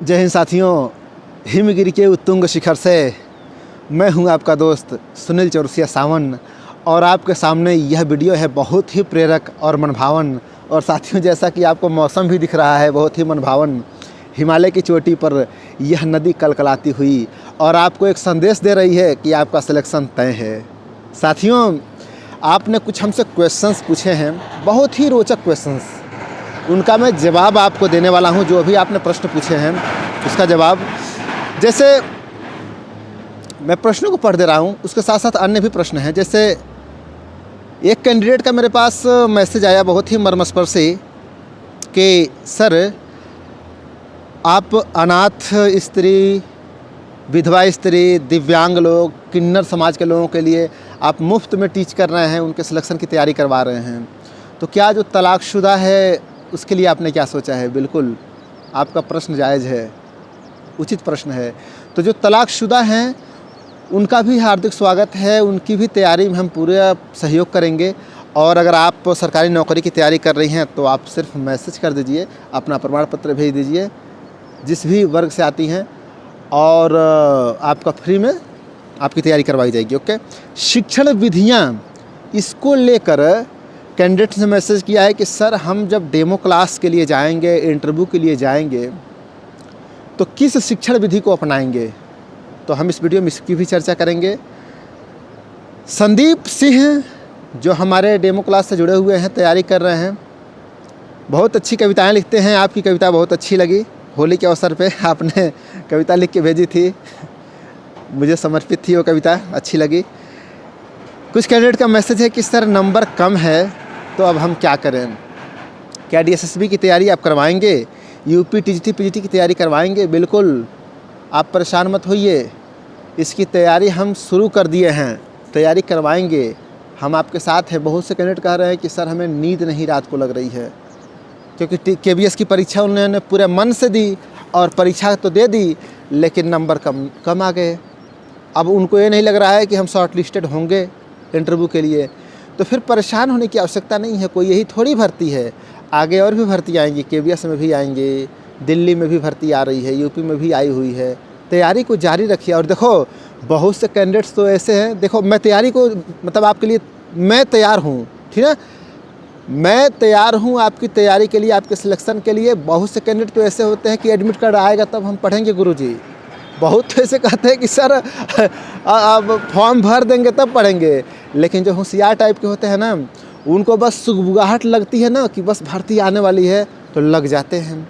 जय हिंद साथियों, हिमगिरी के उत्तुंग शिखर से मैं हूं आपका दोस्त सुनील चौरसिया सावन और आपके सामने यह वीडियो है बहुत ही प्रेरक और मनभावन। और साथियों, जैसा कि आपको मौसम भी दिख रहा है बहुत ही मनभावन, हिमालय की चोटी पर यह नदी कलकलाती हुई और आपको एक संदेश दे रही है कि आपका सिलेक्शन तय है। साथियों, आपने कुछ हमसे क्वेश्चंस पूछे हैं, बहुत ही रोचक क्वेश्चंस, उनका मैं जवाब आपको देने वाला हूं। जो भी आपने प्रश्न पूछे हैं उसका जवाब, जैसे मैं प्रश्नों को पढ़ दे रहा हूं, उसके साथ साथ अन्य भी प्रश्न हैं। जैसे एक कैंडिडेट का मेरे पास मैसेज आया बहुत ही मर्मस्पर्शी कि सर, आप अनाथ स्त्री, विधवा स्त्री, दिव्यांग लोग, किन्नर समाज के लोगों के लिए आप मुफ्त में टीच कर रहे हैं, उनके सिलेक्शन की तैयारी करवा रहे हैं, तो क्या जो तलाकशुदा है उसके लिए आपने क्या सोचा है? बिल्कुल, आपका प्रश्न जायज़ है, उचित प्रश्न है। तो जो तलाकशुदा हैं उनका भी हार्दिक स्वागत है, उनकी भी तैयारी में हम पूरा सहयोग करेंगे। और अगर आप सरकारी नौकरी की तैयारी कर रही हैं तो आप सिर्फ मैसेज कर दीजिए, अपना प्रमाण पत्र भेज दीजिए जिस भी वर्ग से आती हैं, और आपका फ्री में आपकी तैयारी करवाई जाएगी। ओके। शिक्षण विधियाँ, इसको लेकर कैंडिडेट ने मैसेज किया है कि सर, हम जब डेमो क्लास के लिए जाएंगे, इंटरव्यू के लिए जाएंगे, तो किस शिक्षण विधि को अपनाएंगे? तो हम इस वीडियो में इसकी भी चर्चा करेंगे। संदीप सिंह जो हमारे डेमो क्लास से जुड़े हुए हैं, तैयारी कर रहे हैं, बहुत अच्छी कविताएं लिखते हैं। आपकी कविता बहुत अच्छी लगी, होली के अवसर पे आपने कविता लिख के भेजी थी, मुझे समर्पित थी वो कविता, अच्छी लगी। कुछ कैंडिडेट का मैसेज है कि सर, नंबर कम है तो अब हम क्या करें? क्या डीएसएसबी की तैयारी आप करवाएंगे? यूपी टीजीटी पीजीटी की तैयारी करवाएंगे? बिल्कुल, आप परेशान मत होइए, इसकी तैयारी हम शुरू कर दिए हैं, तैयारी करवाएंगे, हम आपके साथ हैं। बहुत से कैंडिडेट कह रहे हैं कि सर, हमें नींद नहीं रात को लग रही है, क्योंकि केबीएस की परीक्षा उन्होंने पूरे मन से दी और परीक्षा तो दे दी लेकिन नंबर कम आ गए। अब उनको ये नहीं लग रहा है कि हम शॉर्ट लिस्टेड होंगे इंटरव्यू के लिए। तो फिर परेशान होने की आवश्यकता नहीं है, कोई यही थोड़ी भर्ती है, आगे और भी भर्ती आएंगी, केबीएस में भी आएंगे, दिल्ली में भी भर्ती आ रही है, यूपी में भी आई हुई है। तैयारी को जारी रखिए। और देखो, बहुत से कैंडिडेट्स तो ऐसे हैं, देखो मैं तैयारी को, मतलब आपके लिए मैं तैयार हूँ, ठीक है, मैं तैयार हूँ आपकी तैयारी के लिए, आपके सिलेक्शन के लिए। बहुत से कैंडिडेट तो ऐसे होते हैं कि एडमिट कार्ड आएगा तब हम पढ़ेंगे गुरुजी। बहुत ऐसे कहते हैं कि सर, अब फॉर्म भर देंगे तब पढ़ेंगे। लेकिन जो होशियार टाइप के होते हैं ना, उनको बस सुगबुगाहट लगती है ना कि बस भर्ती आने वाली है, तो लग जाते हैं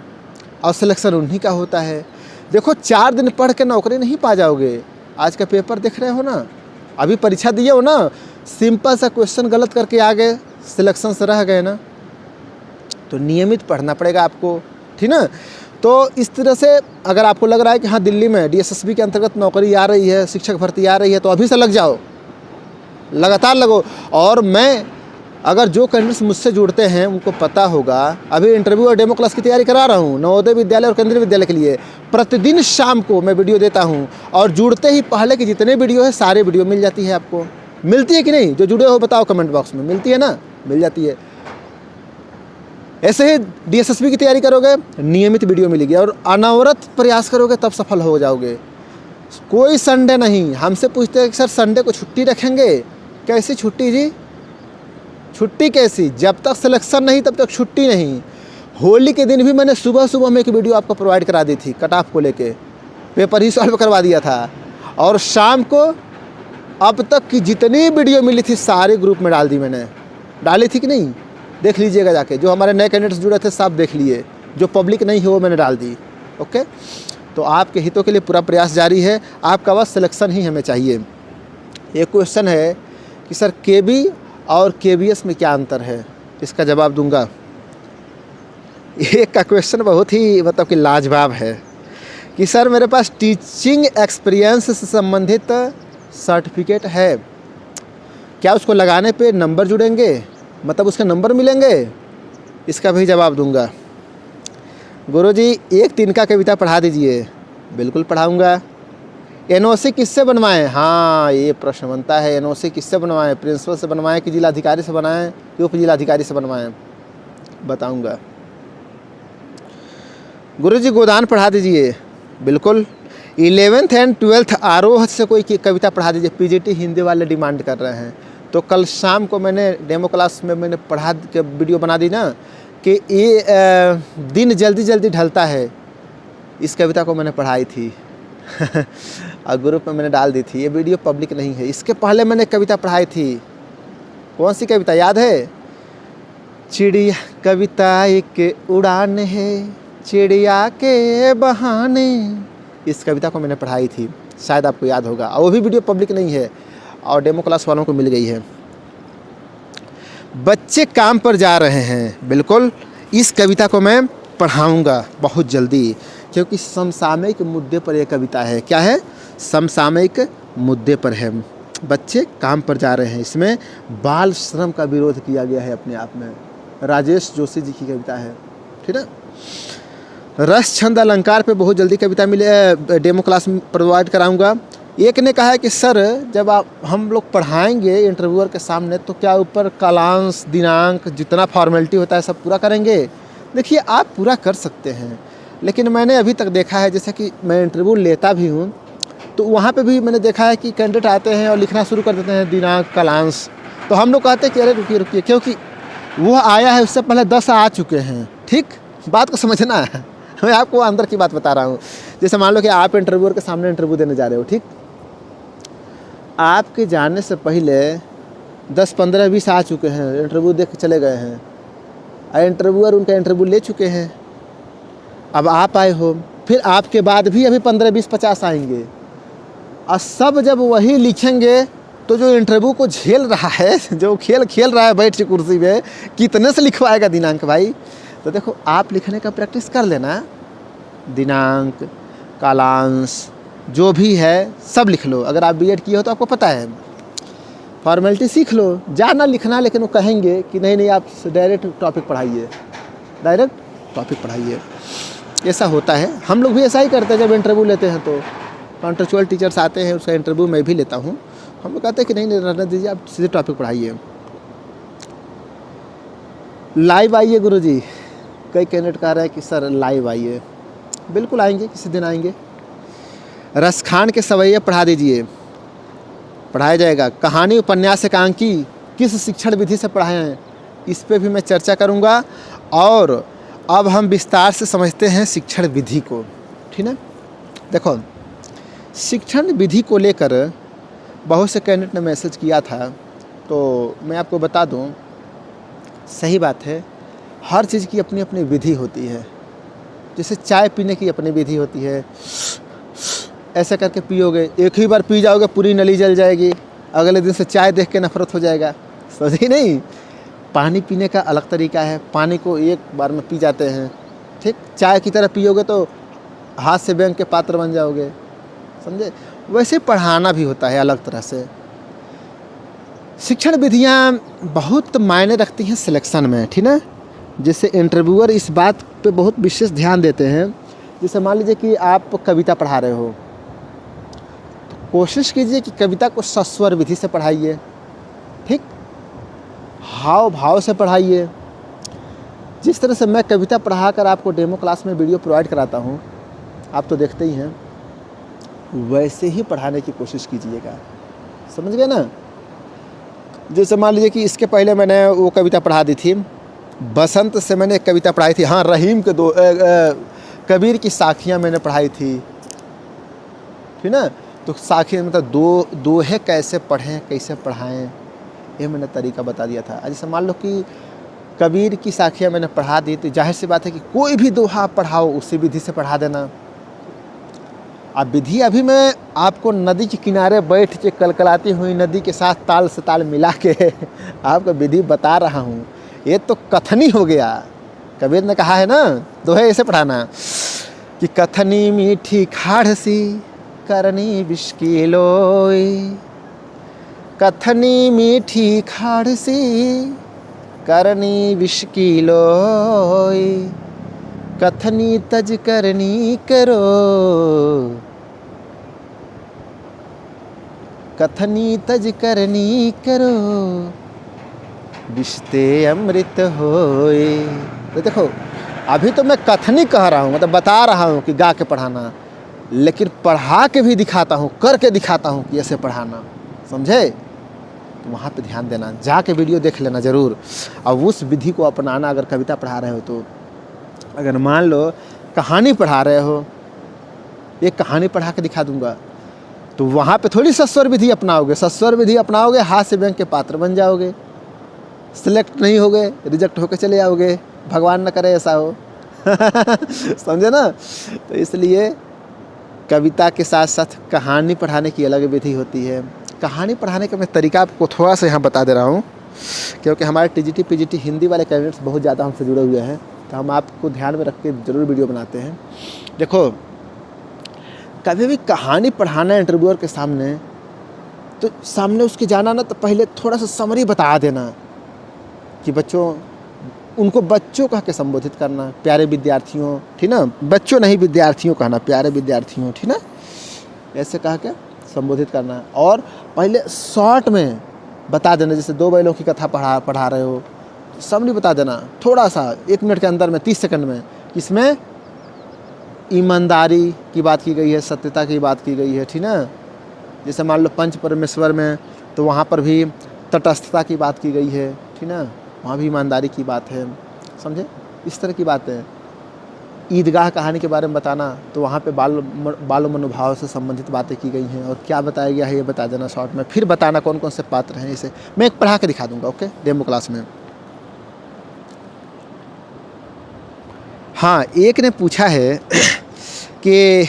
और सिलेक्शन उन्हीं का होता है। देखो, 4 दिन पढ़ के नौकरी नहीं पा जाओगे। आज का पेपर देख रहे हो ना, अभी परीक्षा दिए हो ना, सिंपल सा क्वेश्चन गलत करके आ गए, सिलेक्शन से रह गए ना। तो नियमित पढ़ना पड़ेगा आपको, ठीक ना। तो इस तरह से अगर आपको लग रहा है कि हाँ, दिल्ली में डीएसएसबी के अंतर्गत नौकरी आ रही है, शिक्षक भर्ती आ रही है, तो अभी से लग जाओ, लगातार लगो। और मैं, अगर जो कैंडिडेट्स मुझसे जुड़ते हैं उनको पता होगा, अभी इंटरव्यू और डेमो क्लास की तैयारी करा रहा हूँ नवोदय विद्यालय और केंद्रीय विद्यालय के लिए। प्रतिदिन शाम को मैं वीडियो देता हूँ और जुड़ते ही पहले के जितने वीडियो है सारे वीडियो मिल जाती है आपको। मिलती है कि नहीं? जो जुड़े हो बताओ कमेंट बॉक्स में, मिलती है ना? मिल जाती है। ऐसे ही डीएसएसबी की तैयारी करोगे, नियमित वीडियो मिलेगी, और अनवरत प्रयास करोगे तब सफल हो जाओगे। कोई संडे नहीं। हमसे पूछते हैं कि सर, संडे को छुट्टी रखेंगे? कैसी छुट्टी जी? छुट्टी कैसी? जब तक सिलेक्शन नहीं तब तक छुट्टी नहीं। होली के दिन भी मैंने सुबह सुबह में एक वीडियो आपको प्रोवाइड करा दी थी, कट ऑफ को लेके, पेपर ही सॉल्व करवा दिया था। और शाम को अब तक की जितनी वीडियो मिली थी सारे ग्रुप में डाल दी मैंने। डाली थी कि नहीं? देख लीजिएगा जाके, जो हमारे नए कैंडिडेट्स जुड़े थे सब देख लिए, जो पब्लिक नहीं है वो मैंने डाल दी। ओके। तो आपके हितों के लिए पूरा प्रयास जारी है, आपका बस सिलेक्शन ही हमें चाहिए। एक क्वेश्चन है कि सर, केबी और केबीएस में क्या अंतर है? इसका जवाब दूंगा। एक का क्वेश्चन बहुत ही मतलब कि लाजवाब है कि सर, मेरे पास टीचिंग एक्सपीरियंस से संबंधित सर्टिफिकेट है, क्या उसको लगाने पे नंबर जुड़ेंगे, मतलब उसके नंबर मिलेंगे? इसका भी जवाब दूंगा। गुरुजी, एक तिनका कविता पढ़ा दीजिए। बिल्कुल पढ़ाऊंगा। एनओसी किससे बनवाएं? हाँ, ये प्रश्न बनता है, एनओसी किससे बनवाएं? प्रिंसिपल से बनवाएं कि जिलाधिकारी से बनाएं कि उप जिलाधिकारी से बनवाएं? बताऊंगा। गुरुजी, गोदान पढ़ा दीजिए। बिल्कुल 11th एंड 12th आरोह से कोई कविता पढ़ा दीजिए, पीजीटी हिंदी वाले डिमांड कर रहे हैं। तो कल शाम को मैंने डेमो क्लास में मैंने पढ़ा के वीडियो बना दी ना कि ये दिन जल्दी जल्दी ढलता है, इस कविता को मैंने पढ़ाई थी और ग्रुप में मैंने डाल दी थी। ये वीडियो पब्लिक नहीं है, इसके पहले मैंने कविता पढ़ाई थी। कौन सी कविता याद है? चिड़िया कविता एक उड़ान है, चिड़िया के बहाने, इस कविता को मैंने पढ़ाई थी, शायद आपको याद होगा। और वो भी वीडियो पब्लिक नहीं है और डेमो क्लास वालों को मिल गई है। बच्चे काम पर जा रहे हैं, बिल्कुल इस कविता को मैं पढ़ाऊंगा बहुत जल्दी, क्योंकि समसामयिक मुद्दे पर यह कविता है। क्या है? समसामयिक मुद्दे पर है। बच्चे काम पर जा रहे हैं, इसमें बाल श्रम का विरोध किया गया है अपने आप में। राजेश जोशी जी की कविता है, ठीक है। रस छंद अलंकार पे बहुत जल्दी कविता मिले, डेमो क्लास में प्रोवाइड कराऊंगा। एक ने कहा है कि सर जब हम लोग पढ़ाएंगे इंटरव्यूअर के सामने तो क्या ऊपर कालांश दिनांक जितना फॉर्मेलिटी होता है सब पूरा करेंगे? देखिए आप पूरा कर सकते हैं, लेकिन मैंने अभी तक देखा है, जैसे कि मैं इंटरव्यू लेता भी हूँ तो वहाँ पे भी मैंने देखा है कि कैंडिडेट आते हैं और लिखना शुरू कर देते हैं दिनांक कालांश। तो हम लोग कहते हैं कि अरे रुकिए रुकिए, क्योंकि वो आया है उससे पहले 10 आ चुके हैं। ठीक, बात को समझना है, मैं आपको अंदर की बात बता रहा हूँ। जैसे मान लो कि आप इंटरव्यूअर के सामने इंटरव्यू देने जा रहे हो, ठीक, आपके जाने से पहले 10, 15, 20 आ चुके हैं, इंटरव्यू देख के चले गए हैं और इंटरव्यूअर उनका इंटरव्यू ले चुके हैं। अब आप आए हो, फिर आपके बाद भी अभी 15, 20, 50 आएंगे और सब जब वही लिखेंगे तो जो इंटरव्यू को झेल रहा है, जो खेल खेल रहा है बैठ के कुर्सी पे, कितने से लिखवाएगा दिनांक भाई? तो देखो आप लिखने का प्रैक्टिस कर लेना, दिनांक कालांश जो भी है सब लिख लो। अगर आप बीएड किए हो तो आपको पता है, फॉर्मेलिटी सीख लो, जाना लिखना, लेकिन वो कहेंगे कि नहीं नहीं आप डायरेक्ट टॉपिक पढ़ाइए, डायरेक्ट टॉपिक पढ़ाइए। ऐसा होता है, हम लोग भी ऐसा ही करते हैं। जब इंटरव्यू लेते हैं तो कॉन्ट्रेक्चुअल टीचर्स आते हैं, उसका इंटरव्यू मैं भी लेता हूँ, हम लोग कहते हैं कि नहीं नहीं रहने दीजिए, आप सीधे टॉपिक पढ़ाइए। लाइव आइए गुरुजी, कई कैंडिडेट कह रहे हैं कि सर लाइव आइए। बिल्कुल आएंगे, किसी दिन आएंगे। रसखान के सवैया पढ़ा दीजिए, पढ़ाया जाएगा। कहानी उपन्यास एकांकी किस शिक्षण विधि से पढ़ाएं, इस पे भी मैं चर्चा करूंगा। और अब हम विस्तार से समझते हैं शिक्षण विधि को, ठीक है। देखो शिक्षण विधि को लेकर बहुत से कैंडिडेट ने मैसेज किया था, तो मैं आपको बता दूं, सही बात है, हर चीज़ की अपनी अपनी विधि होती है। जैसे चाय पीने की अपनी विधि होती है, ऐसा करके पियोगे, एक ही बार पी जाओगे पूरी नली जल जाएगी, अगले दिन से चाय देख के नफरत हो जाएगा, समझे नहीं। पानी पीने का अलग तरीका है, पानी को एक बार में पी जाते हैं, ठीक। चाय की तरह पियोगे तो हाथ से बैंक के पात्र बन जाओगे, समझे। वैसे पढ़ाना भी होता है अलग तरह से। शिक्षण विधियाँ बहुत मायने रखती हैं सिलेक्शन में, ठीक है। जैसे इंटरव्यूअर इस बात पे बहुत विशेष ध्यान देते हैं। जैसे मान लीजिए कि आप कविता पढ़ा रहे हो, तो कोशिश कीजिए कि कविता को सस्वर विधि से पढ़ाइए, ठीक, हाव भाव से पढ़ाइए। जिस तरह से मैं कविता पढ़ाकर आपको डेमो क्लास में वीडियो प्रोवाइड कराता हूँ, आप तो देखते ही हैं, वैसे ही पढ़ाने की कोशिश कीजिएगा, समझ गए ना। जैसे मान लीजिए कि इसके पहले मैंने वो कविता पढ़ा दी थी, बसंत से मैंने एक कविता पढ़ाई थी। हाँ, रहीम के कबीर की साखियाँ मैंने पढ़ाई थी, ठीक ना। तो साखी मतलब दोहे कैसे पढ़ें, कैसे पढ़ाएं, ये मैंने तरीका बता दिया था। जैसे मान लो कि कबीर की साखियाँ मैंने पढ़ा दी, तो जाहिर सी बात है कि कोई भी दोहा पढ़ाओ उसी विधि से पढ़ा देना। अब विधि अभी मैं आपको नदी के किनारे बैठ के कलकलाती हुई नदी के साथ ताल से ताल मिला के आपको विधि बता रहा हूँ। ये तो कथनी हो गया। कबीर ने कहा है ना, दोहे ऐसे पढ़ाना कि कथनी मीठी खाड़ सी करनी विष की लोई, कथनी मीठी खाड़ सी करनी विष की लोई, कथनी तज करनी करो, कथनी तज करनी करो, विषते अमृत होए। तो देखो अभी तो मैं कथनी कह रहा हूँ, मतलब बता रहा हूँ कि गा के पढ़ाना, लेकिन पढ़ा के भी दिखाता हूँ, करके दिखाता हूँ कि ऐसे पढ़ाना, समझे। तो वहाँ पे ध्यान देना, जाके वीडियो देख लेना ज़रूर। अब उस विधि को अपनाना। अगर कविता पढ़ा रहे हो तो, अगर मान लो कहानी पढ़ा रहे हो, एक कहानी पढ़ा के दिखा दूंगा, तो वहाँ पे थोड़ी सस्वर विधि अपनाओगे। सस्वर विधि अपनाओगे, हास्य व्यंग के पात्र बन जाओगे, सिलेक्ट नहीं होगे, रिजेक्ट होकर चले आओगे, भगवान न करे ऐसा हो। समझे ना। तो इसलिए कविता के साथ साथ कहानी पढ़ाने की अलग विधि होती है। कहानी पढ़ाने का मैं तरीका आपको थोड़ा सा यहाँ बता दे रहा हूँ, क्योंकि हमारे टीजीटी पीजीटी हिंदी वाले कैंडिडेट्स बहुत ज़्यादा हमसे जुड़े हुए हैं, तो हम आपको ध्यान में रख के ज़रूर वीडियो बनाते हैं। देखो, कभी भी कहानी पढ़ाना इंटरव्यूअर के सामने, तो सामने उसके जाना ना, तो पहले थोड़ा सा समरी बता देना कि बच्चों, उनको बच्चों कह के संबोधित करना, प्यारे विद्यार्थियों, ठीक ना। बच्चों नहीं, विद्यार्थियों कहना, प्यारे विद्यार्थियों, ठीक ना, ऐसे कह के संबोधित करना। और पहले शॉर्ट में बता देना, जैसे दो बैलों की कथा पढ़ा रहे हो, समरी बता देना थोड़ा सा, 1 मिनट के अंदर में, 30 सेकंड में। इसमें ईमानदारी की बात की गई है, सत्यता की बात की गई है, ठीक ना। जैसे मान लो पंच परमेश्वर में, तो वहाँ पर भी तटस्थता की बात की गई है, ठीक ना, वहाँ भी ईमानदारी की बात है, समझे। इस तरह की बात है। ईदगाह कहानी के बारे में बताना, तो वहाँ पे बाल मनोभाव से संबंधित बातें की गई हैं, और क्या बताया गया है ये बता देना शॉर्ट में। फिर बताना कौन कौन से पात्र हैं, इसे मैं एक पढ़ा के दिखा दूंगा, ओके, डेमो क्लास में। हाँ, एक ने पूछा है कि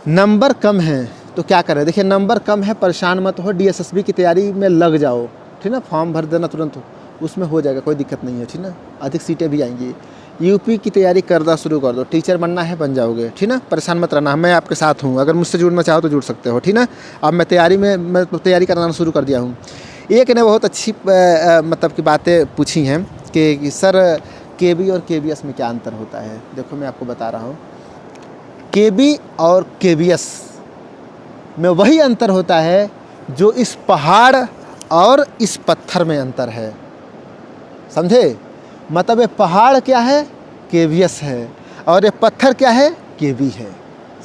नंबर कम है तो क्या करें। देखिए, नंबर कम है, परेशान मत हो, डीएसएसबी की तैयारी में लग जाओ, ठीक ना। फॉर्म भर देना तुरंत, उसमें हो जाएगा, कोई दिक्कत नहीं है, ठीक ना। अधिक सीटें भी आएंगी। यूपी की तैयारी करना शुरू कर दो, टीचर बनना है बन जाओगे, ठीक ना। परेशान मत रहना, मैं आपके साथ हूँ। अगर मुझसे जुड़ना चाहो तो जुड़ सकते हो, ठीक ना। अब मैं तैयारी करना शुरू कर दिया हूँ। एक ने बहुत अच्छी मतलब की बातें पूछी हैं कि सर केबी और केबीएस में क्या अंतर होता है। देखो, मैं आपको बता रहा हूँ, केबी और केबीएस में वही अंतर होता है जो इस पहाड़ और इस पत्थर में अंतर है, समझे। मतलब ये पहाड़ क्या है, केबीएस है, और ये पत्थर क्या है, केबी है,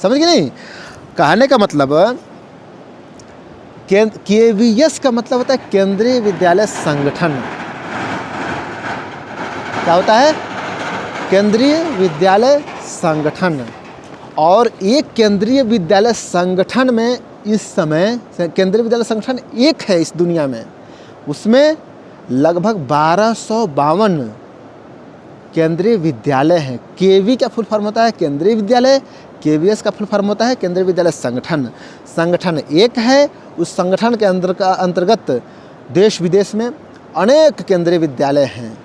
समझ गए नहीं। कहने का मतलब, केबीएस का मतलब होता है केंद्रीय विद्यालय संगठन। क्या होता है, केंद्रीय विद्यालय संगठन। और एक केंद्रीय विद्यालय संगठन में इस समय, केंद्रीय विद्यालय संगठन एक है इस दुनिया में, उसमें लगभग 1252 केंद्रीय विद्यालय हैं। केवी का फुल फॉर्म होता है केंद्रीय विद्यालय, केवीएस का फुल फॉर्म होता है केंद्रीय विद्यालय संगठन। संगठन एक है, उस संगठन के अंतर्गत देश विदेश में अनेक केंद्रीय विद्यालय हैं,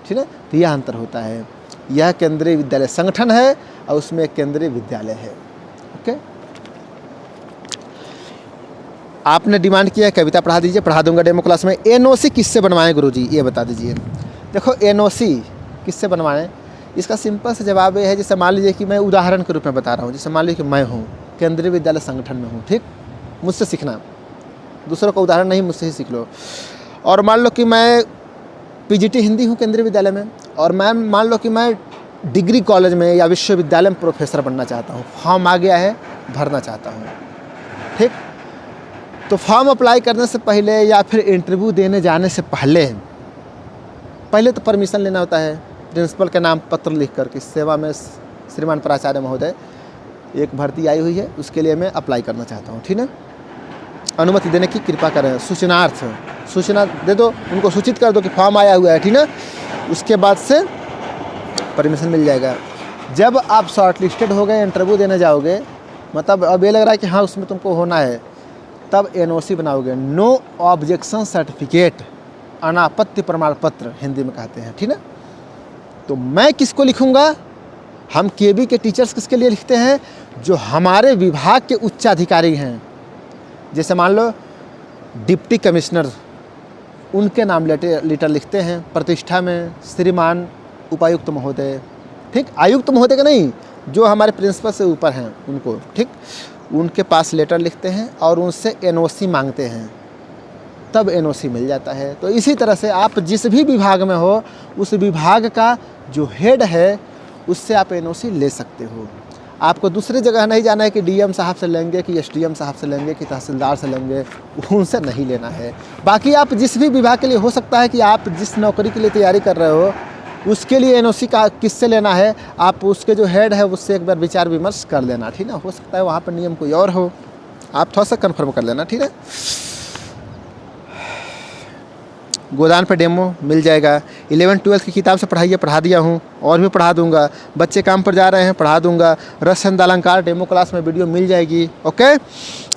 ठीक है। तो यह अंतर होता है, यह केंद्रीय विद्यालय संगठन है और उसमें एक केंद्रीय विद्यालय है, ओके। आपने डिमांड किया है कविता पढ़ा दीजिए, पढ़ा दूंगा डेमो क्लास में। एनओसी किससे बनवाएं गुरुजी, ये बता दीजिए। देखो, एनओसी किससे बनवाएं, इसका सिंपल सा जवाब ये है, जैसे मान लीजिए कि मैं उदाहरण के रूप में बता रहा हूँ। जैसे मान लीजिए कि मैं हूँ केंद्रीय विद्यालय संगठन में हूँ, ठीक, मुझसे सीखना, दूसरों का उदाहरण नहीं, मुझसे ही सीख लो। और मान लो कि मैं पीजीटी हिंदी हूँ केंद्रीय विद्यालय में, और मैं मान लो कि मैं डिग्री कॉलेज में या विश्वविद्यालय में प्रोफेसर बनना चाहता हूँ। फॉर्म आ गया है, भरना चाहता हूँ, ठीक। तो फॉर्म अप्लाई करने से पहले या फिर इंटरव्यू देने जाने से पहले तो परमिशन लेना होता है, प्रिंसिपल के नाम पत्र लिख करके। सेवा में श्रीमान प्राचार्य महोदय एक भर्ती आई हुई है, उसके लिए मैं अप्लाई करना चाहता हूँ, ठीक है। अनुमति देने की कृपा करें। सूचनार्थ, सूचना दे दो, उनको सूचित कर दो कि फॉर्म आया हुआ है, ठीक ना। उसके बाद से परमिशन मिल जाएगा। जब आप शॉर्ट लिस्टेड हो गए, इंटरव्यू देने जाओगे, मतलब अब ये लग रहा है कि हाँ उसमें तुमको होना है, तब एनओसी बनाओगे, नो ऑब्जेक्शन सर्टिफिकेट, अनापत्ति प्रमाण पत्र हिंदी में कहते हैं, ठीक ना। तो मैं किसको लिखूँगा, हम केबी के टीचर्स किसके लिए लिखते हैं, जो हमारे विभाग के उच्चाधिकारी हैं। जैसे मान लो डिप्टी कमिश्नर, उनके नाम लेटर लिखते हैं। प्रतिष्ठा में श्रीमान उपायुक्त महोदय, ठीक, आयुक्त महोदय का नहीं, जो हमारे प्रिंसिपल से ऊपर हैं उनको, ठीक, उनके पास लेटर लिखते हैं और उनसे एनओसी मांगते हैं, तब एनओसी मिल जाता है। तो इसी तरह से आप जिस भी विभाग में हो, उस विभाग का जो हेड है उससे आप एनओसी ले सकते हो। आपको दूसरी जगह नहीं जाना है कि डीएम साहब से लेंगे कि एसडीएम साहब से लेंगे कि तहसीलदार से लेंगे, उनसे नहीं लेना है। बाकी आप जिस भी विभाग के लिए, हो सकता है कि आप जिस नौकरी के लिए तैयारी कर रहे हो उसके लिए एनओसी का किससे लेना है, आप उसके जो हेड है उससे एक बार विचार विमर्श कर लेना, ठीक ना। हो सकता है वहाँ पर नियम कोई और हो, आप थोड़ा सा कन्फर्म कर लेना, ठीक है। गोदान पे डेमो मिल जाएगा। 11-12 की किताब से पढ़ाइए, पढ़ा दिया हूँ और भी पढ़ा दूंगा। बच्चे काम पर जा रहे हैं, पढ़ा दूंगा। रस छंद अलंकार डेमो क्लास में वीडियो मिल जाएगी। ओके,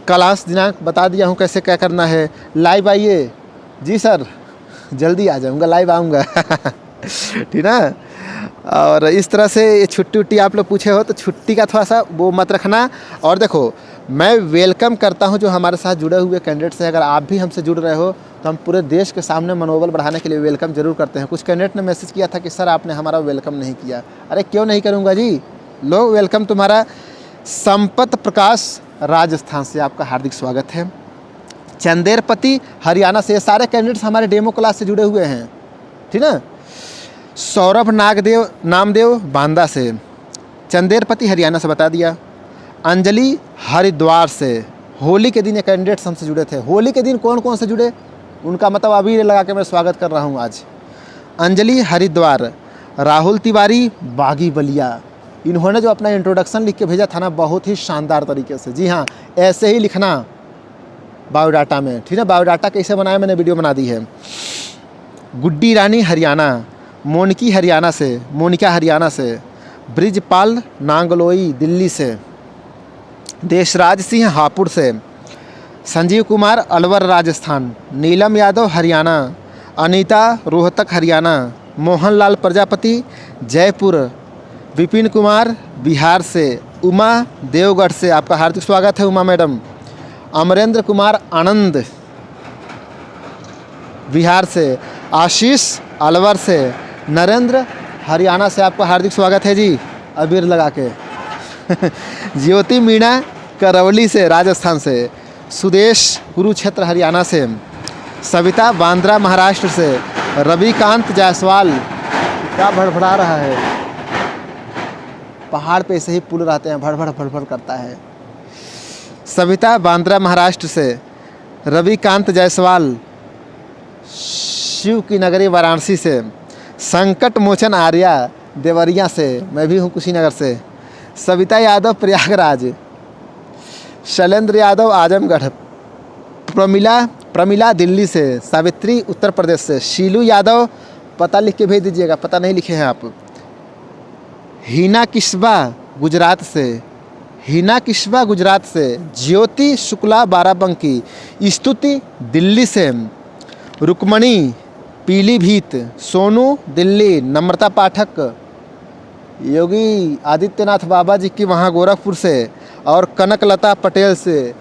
क्लास दिनांक बता दिया हूँ कैसे क्या करना है। लाइव आइए। जी सर, जल्दी आ जाऊँगा, लाइव आऊँगा। ठीक ना। और इस तरह से ये छुट्टी उट्टी आप लोग पूछे हो तो छुट्टी का थोड़ा सा वो मत रखना। और देखो, मैं वेलकम करता हूं जो हमारे साथ जुड़े हुए कैंडिडेट से। अगर आप भी हमसे जुड़ रहे हो तो हम पूरे देश के सामने मनोबल बढ़ाने के लिए वेलकम जरूर करते हैं। कुछ कैंडिडेट ने मैसेज किया था कि सर आपने हमारा वेलकम नहीं किया। अरे क्यों नहीं करूंगा जी, लो वेलकम तुम्हारा। संपत प्रकाश राजस्थान से आपका हार्दिक स्वागत है। चंदेरपति हरियाणा से, ये सारे कैंडिडेट्स हमारे डेमो क्लास से जुड़े हुए हैं, ठीक ना। सौरभ नामदेव बांदा से, चंदेरपति हरियाणा से बता दिया। अंजलि हरिद्वार से, होली के दिन ये कैंडिडेट्स हमसे जुड़े थे। होली के दिन कौन कौन से जुड़े उनका मतलब अभी लगा के मैं स्वागत कर रहा हूँ आज। अंजलि हरिद्वार, राहुल तिवारी बागी बलिया, इन्होंने जो अपना इंट्रोडक्शन लिख के भेजा था ना, बहुत ही शानदार तरीके से। जी हाँ, ऐसे ही लिखना बायोडाटा में, ठीक है। बायोडाटा कैसे बनाया मैंने वीडियो बना दी है। गुड्डी रानी हरियाणा, मोनिका हरियाणा से, ब्रिजपाल नांगलोई दिल्ली से, देशराज सिंह हापुड़ से, संजीव कुमार अलवर राजस्थान, नीलम यादव हरियाणा, अनीता रोहतक हरियाणा, मोहनलाल प्रजापति जयपुर, विपिन कुमार बिहार से, उमा देवगढ़ से, आपका हार्दिक स्वागत है उमा मैडम। अमरेंद्र कुमार आनंद बिहार से, आशीष अलवर से, नरेंद्र हरियाणा से, आपका हार्दिक स्वागत है जी अबीर लगा के। ज्योति मीणा करौली से राजस्थान से, सुदेश कुरुक्षेत्र हरियाणा से, सविता बांद्रा महाराष्ट्र से, रविकांत जायसवाल, क्या भड़भड़ा रहा है, पहाड़ पे ऐसे ही पुल रहते हैं, भड़भड़ भड़भड़ करता है। सविता बांद्रा महाराष्ट्र से, रविकांत जायसवाल शिव की नगरी वाराणसी से, संकट मोचन आर्या देवरिया से, मैं भी हूँ कुशीनगर से, सविता यादव प्रयागराज, शैलेंद्र यादव आजमगढ़, प्रमिला दिल्ली से, सावित्री उत्तर प्रदेश से, शीलू यादव, पता लिख के भेज दीजिएगा, पता नहीं लिखे हैं आप, हिना किस्बा गुजरात से, ज्योति शुक्ला बाराबंकी, स्तुति दिल्ली से, रुक्मणी पीलीभीत, सोनू दिल्ली, नम्रता पाठक योगी आदित्यनाथ बाबा जी की वहाँ गोरखपुर से, और कनकलता पटेल से।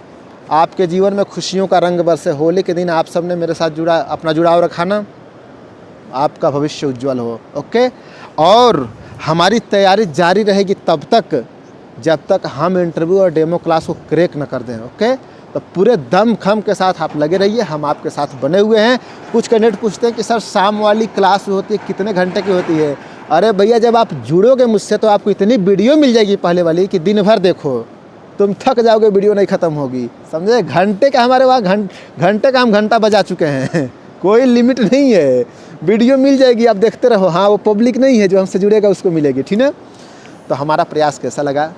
आपके जीवन में खुशियों का रंग बरसे। होली के दिन आप सब ने मेरे साथ अपना जुड़ाव रखा ना, आपका भविष्य उज्जवल हो। ओके, और हमारी तैयारी जारी रहेगी तब तक जब तक हम इंटरव्यू और डेमो क्लास को क्रैक न कर दें। ओके, तो पूरे दम खम के साथ आप लगे रहिए, हम आपके साथ बने हुए हैं। कुछ कैंडिडेट पूछते हैं कि सर शाम वाली क्लास होती है, कितने घंटे की होती है? अरे भैया, जब आप जुड़ोगे मुझसे तो आपको इतनी वीडियो मिल जाएगी पहले वाली कि दिन भर देखो, तुम थक जाओगे, वीडियो नहीं ख़त्म होगी, समझे। घंटे का हमारे वहाँ घंटे का हम घंटा बजा चुके हैं। कोई लिमिट नहीं है, वीडियो मिल जाएगी, आप देखते रहो। हाँ, वो पब्लिक नहीं है, जो हमसे जुड़ेगा उसको मिलेगी, ठीक है। तो हमारा प्रयास कैसा लगा,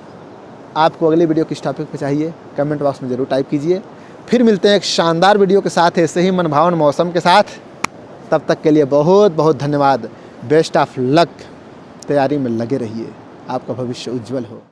आपको अगली वीडियो किस टॉपिक पे चाहिए, कमेंट बॉक्स में ज़रूर टाइप कीजिए। फिर मिलते हैं एक शानदार वीडियो के साथ, ऐसे ही मनभावन मौसम के साथ। तब तक के लिए बहुत बहुत धन्यवाद। बेस्ट ऑफ लक, तैयारी में लगे रहिए, आपका भविष्य उज्जवल हो।